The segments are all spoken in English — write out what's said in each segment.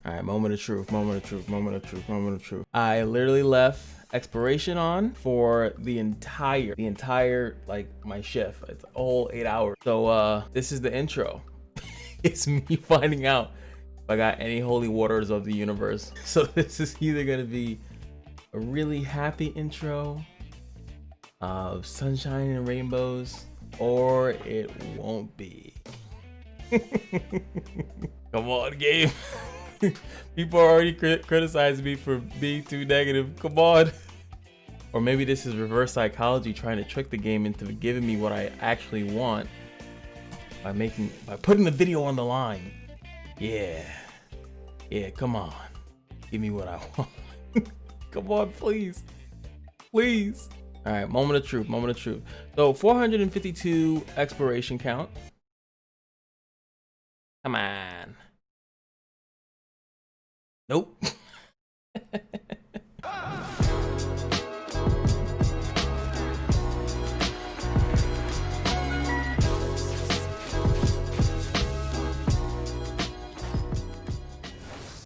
All right, moment of truth, moment of truth, moment of truth, moment of truth. I literally left expiration on for the entire like my shift. It's a whole 8 hours. So this is the intro. It's me finding out if I got any holy waters of the universe. So this is either gonna be a really happy intro of sunshine and rainbows, or it won't be. Come on, game. People are already criticizing me for being too negative. Come on. Or maybe this is reverse psychology trying to trick the game into giving me what I actually want by putting the video on the line. Yeah, come on, give me what I want. Come on, please. All right, moment of truth. So 452 exploration count. Come on. Nope.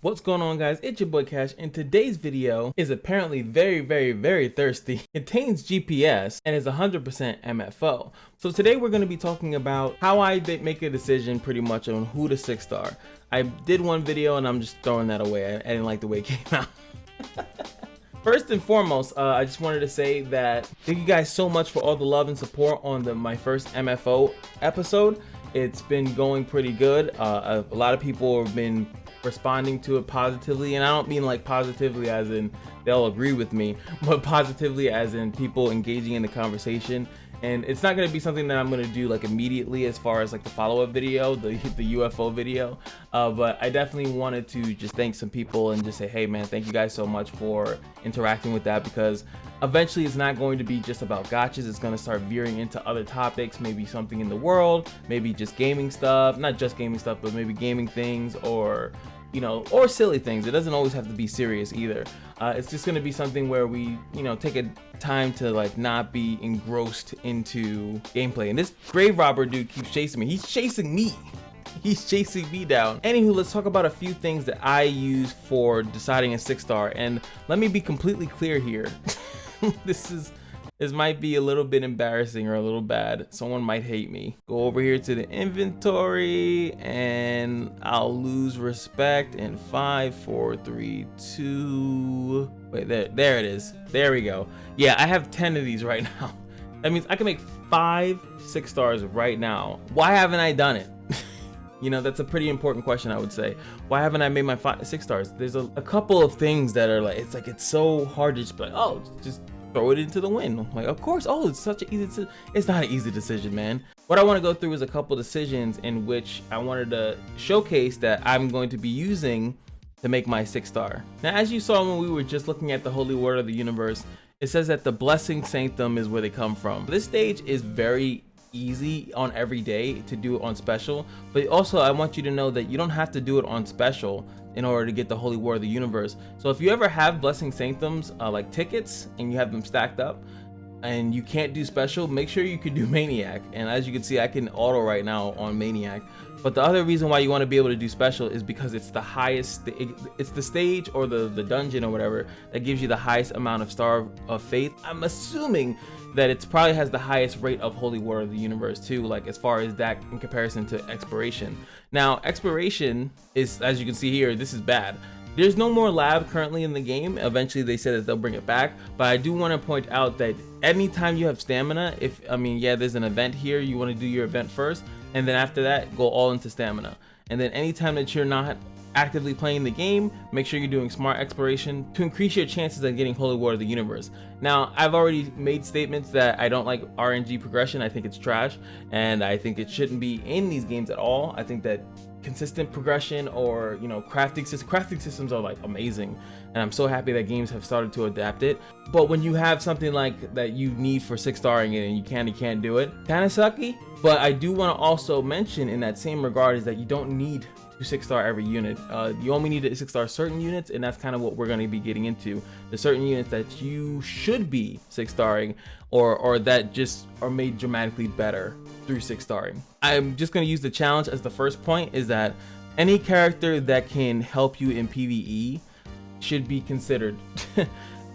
What's going on, guys? It's your boy Cash, and today's video is apparently very thirsty. It contains GPS and is 100% MFO. So today we're going to be talking about how I make a decision pretty much on who to 6-star. I did one video and I'm just throwing that away. I didn't like the way it came out. First and foremost, I just wanted to say that thank you guys so much for all the love and support on my first MFO episode. It's been going pretty good. A lot of people have been responding to it positively, and I don't mean like positively as in they'll agree with me, but positively as in people engaging in the conversation. And it's not going to be something that I'm going to do like immediately as far as like the follow-up video, the UFO video, but I definitely wanted to just thank some people and just say, hey man, thank you guys so much for interacting with that, because eventually it's not going to be just about gotchas. It's going to start veering into other topics, maybe something in the world, maybe just gaming stuff, not just gaming stuff, but maybe gaming things, or or silly things. It doesn't always have to be serious either. It's just going to be something where we take a time to like not be engrossed into gameplay. And this grave robber dude keeps chasing me. He's chasing me down. Anywho, let's talk about a few things that I use for deciding a 6-star. And let me be completely clear here. This might be a little bit embarrassing or a little bad. Someone might hate me. Go over here to the inventory and I'll lose respect in 5, 4, 3, 2. Wait, there it is. There we go. Yeah, I have 10 of these right now. That means I can make 5 6-stars right now. Why haven't I done it? That's a pretty important question, I would say. Why haven't I made my 6-stars? There's a couple of things that are like, it's so hard to just be like, oh, just throw it into the wind. I'm like, of course. Oh, it's such an easy it's not an easy decision, man. What I want to go through is a couple decisions in which I wanted to showcase that I'm going to be using to make my 6-star. Now, as you saw when we were just looking at the holy word of the universe, it says that the blessing sanctum is where they come from. This stage is very easy on every day to do it on special, but also I want you to know that you don't have to do it on special in order to get the holy word of the universe. So if you ever have blessing sanctums like tickets and you have them stacked up and you can't do special, make sure you can do maniac. And as you can see, I can auto right now on maniac. But the other reason why you want to be able to do special is because it's the highest, it's the stage or the dungeon or whatever that gives you the highest amount of star of faith. I'm assuming that it probably has the highest rate of holy word of the universe too, like as far as that in comparison to exploration. Now exploration is, as you can see here, this is bad. There's no more lab currently in the game. Eventually they said that they'll bring it back, but I do want to point out that anytime you have stamina, there's an event here, you want to do your event first, and then after that go all into stamina. And then anytime that you're not actively playing the game, make sure you're doing smart exploration to increase your chances of getting holy word of the universe. Now, I've already made statements that I don't like RNG progression. I think it's trash, and I think it shouldn't be in these games at all. I think that consistent progression or crafting systems are like amazing, and I'm so happy that games have started to adapt it. But when you have something like that you need for 6-starring it and you can't do it, kind of sucky. But I do want to also mention in that same regard is that you don't need to 6-star every unit. You only need to 6-star certain units, and that's kind of what we're going to be getting into. The certain units that you should be 6-starring or that just are made dramatically better through 6-starring. I'm just going to use the challenge as the first point, is that Any character that can help you in PvE should be considered.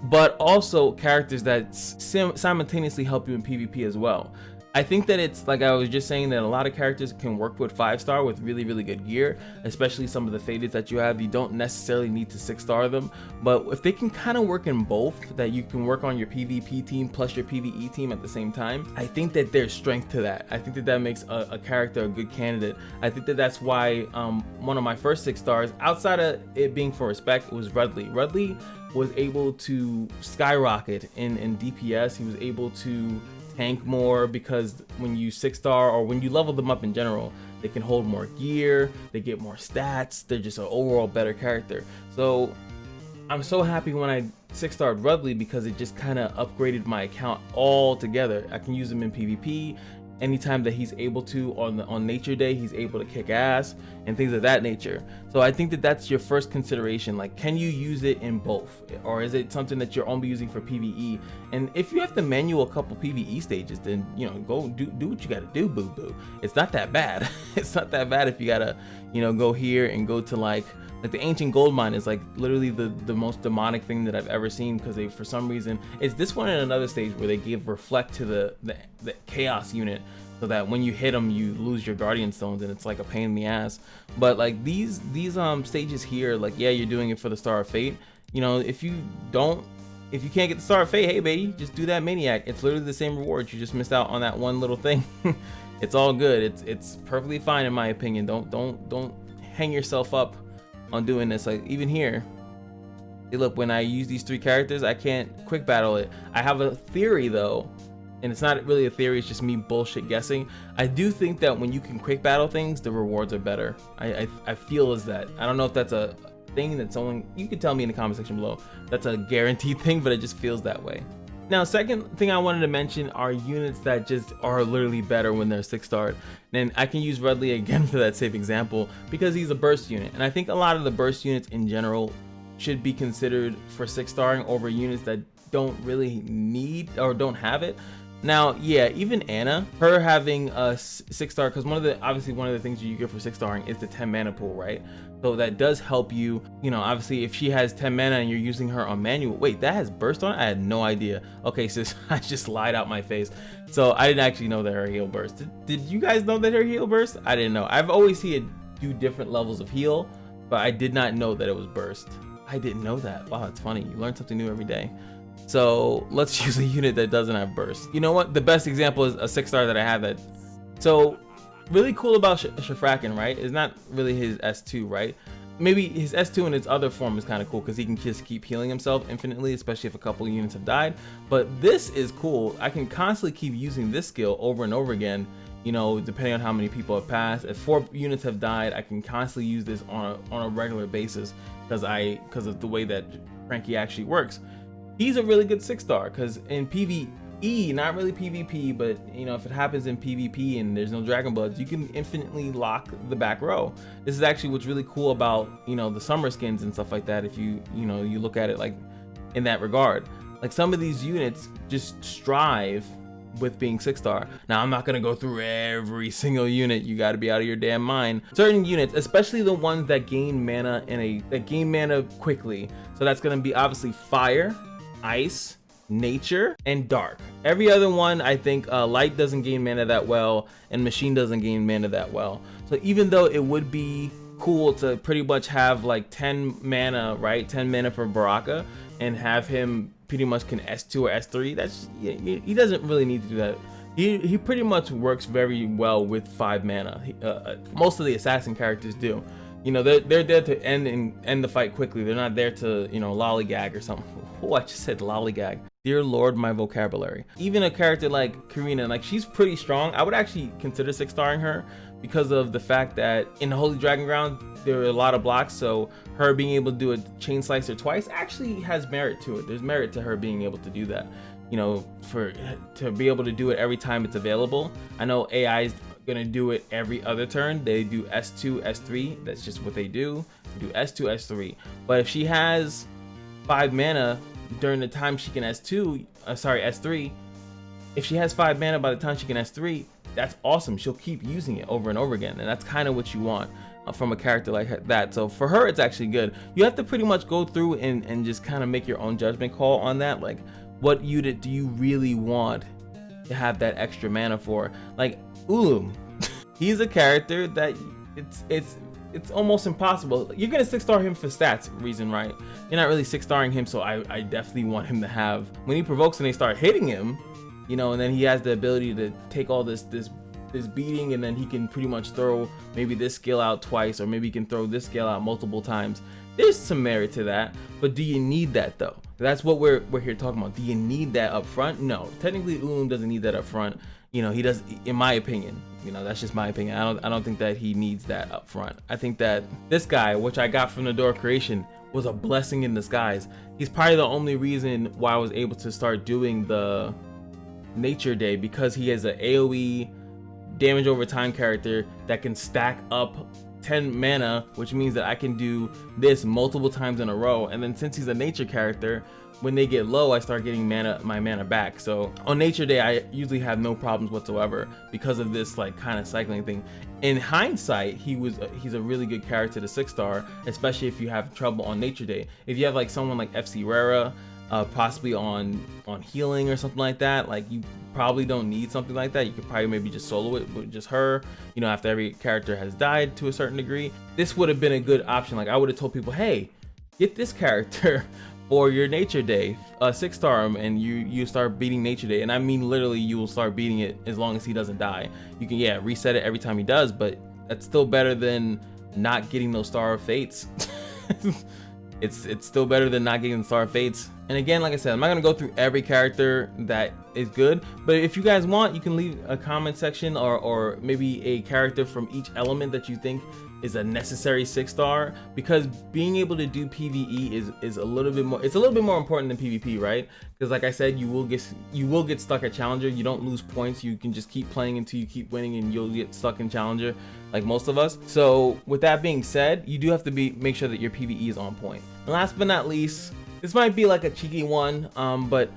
But also characters that simultaneously help you in PvP as well. I think that it's like I was just saying, that a lot of characters can work with 5-star with really, really good gear, especially some of the fadeds that you have. You don't necessarily need to 6-star them, but if they can kind of work in both, that you can work on your PvP team plus your PvE team at the same time, I think that there's strength to that. I think that that makes a character a good candidate. I think that that's why one of my first 6 stars, outside of it being for respect, was Rudley. Rudley was able to skyrocket in DPS. He was able to tank more because when you 6-star, or when you level them up in general, they can hold more gear, they get more stats, they're just an overall better character. So I'm so happy when I 6-starred Rudley, because it just kind of upgraded my account altogether. I can use him in PvP anytime that he's able to. On nature day, he's able to kick ass and things of that nature. So I think that that's your first consideration, like, can you use it in both, or is it something that you're only using for PvE? And if you have to manual a couple PvE stages, then, you know, go do what you gotta do, boo boo. It's not that bad. It's not that bad if you gotta, you know, go here and go to like the ancient gold mine is like literally the most demonic thing that I've ever seen, because they, for some reason, it's this one in another stage where they give reflect to the chaos unit, so that when you hit them you lose your guardian stones, and it's like a pain in the ass. But like these stages here, like, yeah, you're doing it for the Star of Fate. You know, if you can't get the Star of Fate, hey baby, just do that maniac. It's literally the same reward. You just missed out on that one little thing. It's all good. It's perfectly fine in my opinion. Don't hang yourself up on doing this. Like, even here, hey, look, when I use these 3 characters, I can't quick battle it. I have a theory though, and it's not really a theory, it's just me bullshit guessing. I do think that when you can quick battle things, the rewards are better. I feel as that. I don't know if that's a thing that someone, you can tell me in the comment section below, that's a guaranteed thing, but it just feels that way. Now, second thing I wanted to mention are units that just are literally better when they're 6-starred. And I can use Rudley again for that same example, because he's a burst unit. And I think a lot of the burst units in general should be considered for 6-starring over units that don't really need or don't have it. Now, yeah, even Anna, her having a 6-star, because obviously one of the things you get for 6-starring is the 10 mana pool, right? So that does help you, you know, obviously if she has 10 mana and you're using her on manual. Wait, that has burst on it? I had no idea. Okay, sis, I just lied out my face. So I didn't actually know that her heal burst. Did you guys know that her heal burst? I didn't know. I've always seen it do different levels of heal, but I did not know that it was burst. I didn't know that. Wow, it's funny. You learn something new every day. So let's use a unit that doesn't have burst. You know what? The best example is a 6-star that I have that. So really cool about Shafrakin, right? It's not really his S2, right? Maybe his S2 in its other form is kind of cool, because he can just keep healing himself infinitely, especially if a couple of units have died. But this is cool. I can constantly keep using this skill over and over again, you know, depending on how many people have passed. If 4 units have died, I can constantly use this on a regular basis, because of the way that Frankie actually works. He's a really good 6-star, because in PvE, not really PvP, but you know, if it happens in PvP and there's no Dragon Bloods, you can infinitely lock the back row. This is actually what's really cool about, you know, the summer skins and stuff like that. If you look at it like in that regard, like some of these units just strive with being 6-star. Now, I'm not gonna go through every single unit. You got to be out of your damn mind. Certain units, especially the ones that gain mana that gain mana quickly. So that's gonna be obviously fire, ice, nature, and dark. Every other one, I think light doesn't gain mana that well, and machine doesn't gain mana that well. So even though it would be cool to pretty much have like 10 mana, right? 10 mana for Baraka, and have him pretty much can S2 or S3. That's, he doesn't really need to do that. He pretty much works very well with 5 mana. Most of the assassin characters do. You know, they're there to end the fight quickly. They're not there to, you know, lollygag or something. Oh, I just said lollygag. Dear Lord, my vocabulary. Even a character like Karina, like, she's pretty strong. I would actually consider 6-starring her, because of the fact that in the Holy Dragon Ground there are a lot of blocks, so her being able to do a chain slicer twice actually has merit to it. There's merit to her being able to do that, you know, to be able to do it every time it's available. I know AI is gonna do it every other turn. They do S2, S3. That's just what they do. They do S2, S3. But if she has 5 mana during the time she can S3, if she has 5 mana by the time she can S3, that's awesome. She'll keep using it over and over again, and that's kind of what you want. from a character like that. So for her, it's actually good. You have to pretty much go through and just kind of make your own judgment call on that. Like, what unit do you really want to have that extra mana for? Like Ulum, he's a character that it's almost impossible. You're gonna 6-star him for stats reason, right? You're not really 6-starring him, so I definitely want him to have, when he provokes and they start hitting him, you know, and then he has the ability to take all this beating, and then he can pretty much throw maybe this skill out twice, or maybe he can throw this skill out multiple times. There's some merit to that, but do you need that though? That's what we're here talking about. Do you need that up front? No, technically Ulum doesn't need that up front. You know, he does, in my opinion. You know, that's just my opinion. I don't think that he needs that up front. I think that this guy, which I got from the door creation, was a blessing in disguise. He's probably the only reason why I was able to start doing the Nature Day, because he has an AoE damage over time character that can stack up 10 mana, which means that I can do this multiple times in a row. And then since he's a nature character, when they get low, I start getting my mana back. So on Nature Day, I usually have no problems whatsoever because of this like kind of cycling thing. In hindsight, he's a really good character to 6-star, especially if you have trouble on Nature Day. If you have like someone like FC Rara, possibly on healing or something like that, like you probably don't need something like that. You could probably maybe just solo it with just her, you know, after every character has died to a certain degree. This would have been a good option. Like I would have told people, hey, get this character for your Nature Day, 6-star him, and you start beating Nature Day. And I mean literally, you will start beating it as long as he doesn't die. You can, yeah, reset it every time he does, but that's still better than not getting those Star of Fates. It's still better than not getting the Star of Fates. And again, like I said, I'm not gonna go through every character that is good, but if you guys want, you can leave a comment section or maybe a character from each element that you think is a necessary 6-star, because being able to do PvE is a little bit more, it's a little bit more important than PvP, right? Because like I said, you will get stuck at Challenger. You don't lose points. You can just keep playing until you keep winning, and you'll get stuck in Challenger like most of us. So with that being said, you do have to make sure that your PvE is on point. And last but not least, this might be like a cheeky one, but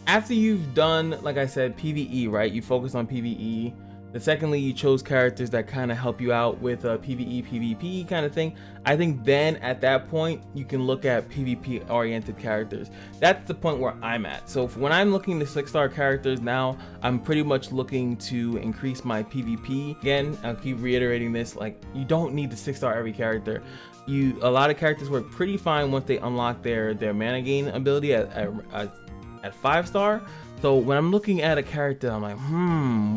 after you've done, like I said, PvE, right? You focus on PvE. Then secondly, you chose characters that kind of help you out with a PvE, PvP kind of thing. I think then at that point, you can look at PvP oriented characters. That's the point where I'm at. So when I'm looking to 6-star characters now, I'm pretty much looking to increase my PvP. Again, I'll keep reiterating this, like you don't need to 6-star every character. A lot of characters work pretty fine once they unlock their mana gain ability at 5-star. So when I'm looking at a character, I'm like,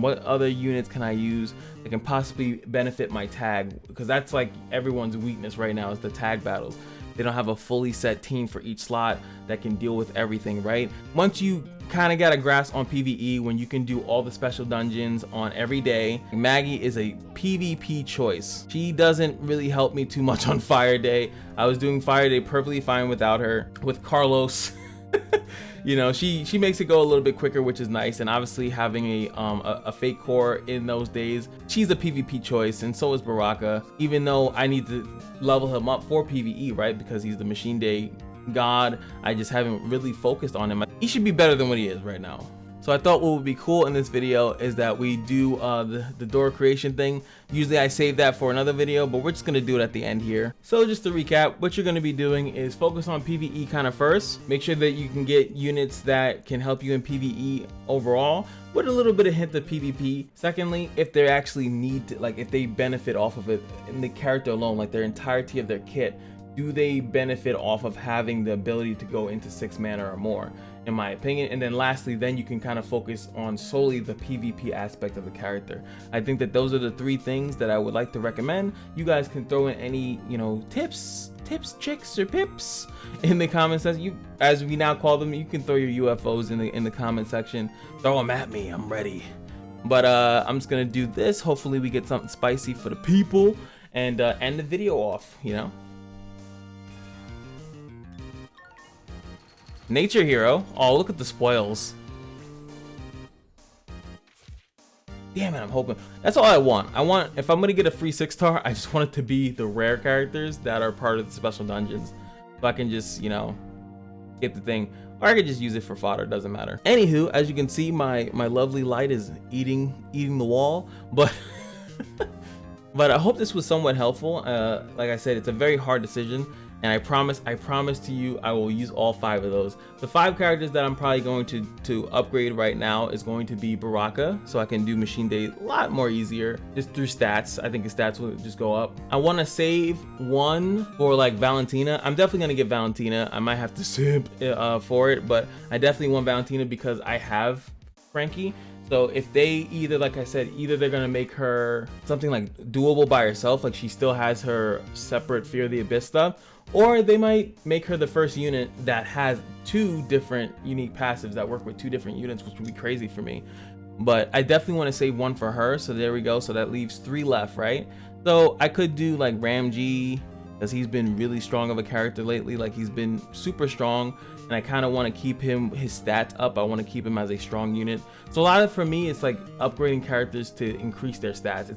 what other units can I use that can possibly benefit my tag? Because that's like everyone's weakness right now, is the tag battles. They don't have a fully set team for each slot that can deal with everything, right? Once you kind of got a grasp on PvE, when you can do all the special dungeons on every day, Maggie is a PvP choice. She doesn't really help me too much on Fire Day. I was doing Fire Day perfectly fine without her. With Carlos, you know, she makes it go a little bit quicker, which is nice. And obviously having a fake core in those days, she's a PvP choice, and so is Baraka, even though I need to level him up for PvE, right? Because he's the Machine Day god. I just haven't really focused on him. He should be better than what he is right now. So I thought what would be cool in this video is that we do the door creation thing. Usually I save that for another video, but we're just gonna do it at the end here. So just to recap, what you're gonna be doing is focus on PvE kind of first. Make sure that you can get units that can help you in PvE overall, with a little bit of hint of PvP. Secondly, if they actually need to, like if they benefit off of it in the character alone, like their entirety of their kit, do they benefit off of having the ability to go into 6 mana or more, in my opinion. And then lastly, then you can kind of focus on solely the PvP aspect of the character. I think that those are the 3 things that I would like to recommend. You guys can throw in any, you know, tips, tricks, or pips in the comment section. You, as we now call them, you can throw your UFOs in the comment section. Throw them at me, I'm ready. But I'm just gonna do this. Hopefully we get something spicy for the people and end the video off, you know. Nature Hero. Oh, look at the spoils. Damn it, I'm hoping. That's all I want. I want, if I'm gonna get a free 6-star, I just want it to be the rare characters that are part of the special dungeons. So I can just, you know, get the thing. Or I could just use it for fodder, doesn't matter. Anywho, as you can see, my lovely light is eating the wall, but But I hope this was somewhat helpful. Like I said, it's a very hard decision, and I promise to you I will use all 5 of those. The 5 characters that I'm probably going to upgrade right now is going to be Baraka, so I can do Machine Day a lot more easier just through stats. I think his stats will just go up. I want to save one for like Valentina. I'm definitely gonna get Valentina. I might have to simp for it, but I definitely want Valentina because I have Frankie. So if they either, like I said, either they're gonna make her something like doable by herself, like she still has her separate Fear of the Abyss stuff, or they might make her the first unit that has 2 different unique passives that work with 2 different units, which would be crazy for me. But I definitely want to save one for her, so there we go. So that leaves 3 left, right? So I could do like Ramji, because he's been really strong of a character lately. Like he's been super strong, and I kind of want to keep his stats up. I want to keep him as a strong unit. So a lot of, for me, it's like upgrading characters to increase their stats.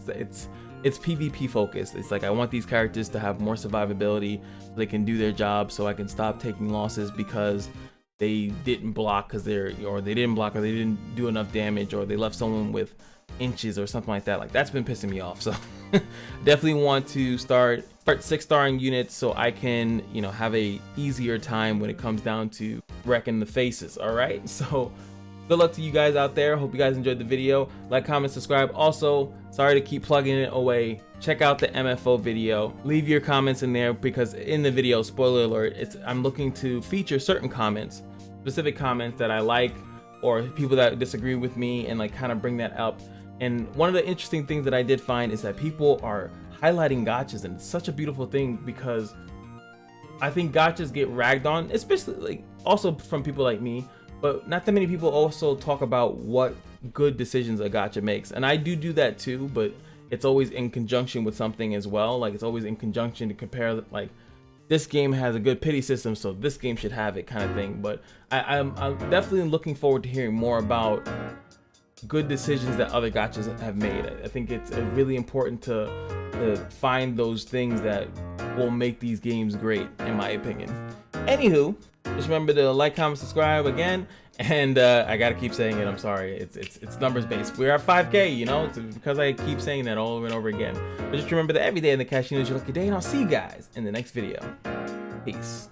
It's PvP focused. It's like I want these characters to have more survivability so they can do their job, so I can stop taking losses because they didn't block or they didn't do enough damage, or they left someone with inches or something like that. Like that's been pissing me off. So definitely want to start 6-starring units so I can, you know, have a easier time when it comes down to wrecking the faces. All right, so good luck to you guys out there. Hope you guys enjoyed the video. Like, comment, subscribe. Also, sorry to keep plugging it away. Check out the MFO video. Leave your comments in there because in the video, spoiler alert, I'm looking to feature certain comments, specific comments that I like, or people that disagree with me, and like kind of bring that up. And one of the interesting things that I did find is that people are highlighting gotchas, and it's such a beautiful thing because I think gotchas get ragged on, especially like also from people like me, but not that many people also talk about what good decisions a gotcha makes. And I do that too, but it's always in conjunction with something as well. Like it's always in conjunction to compare, like this game has a good pity system, so this game should have it, kind of thing. But I'm definitely looking forward to hearing more about good decisions that other gotchas have made. I think it's really important to find those things that will make these games great, in my opinion. Anywho, just remember to like, comment, subscribe again, and I gotta keep saying it. I'm sorry. It's numbers based. We're at 5K. You know, it's because I keep saying that over and over again. But just remember that every day in the casino is your lucky day, and I'll see you guys in the next video. Peace.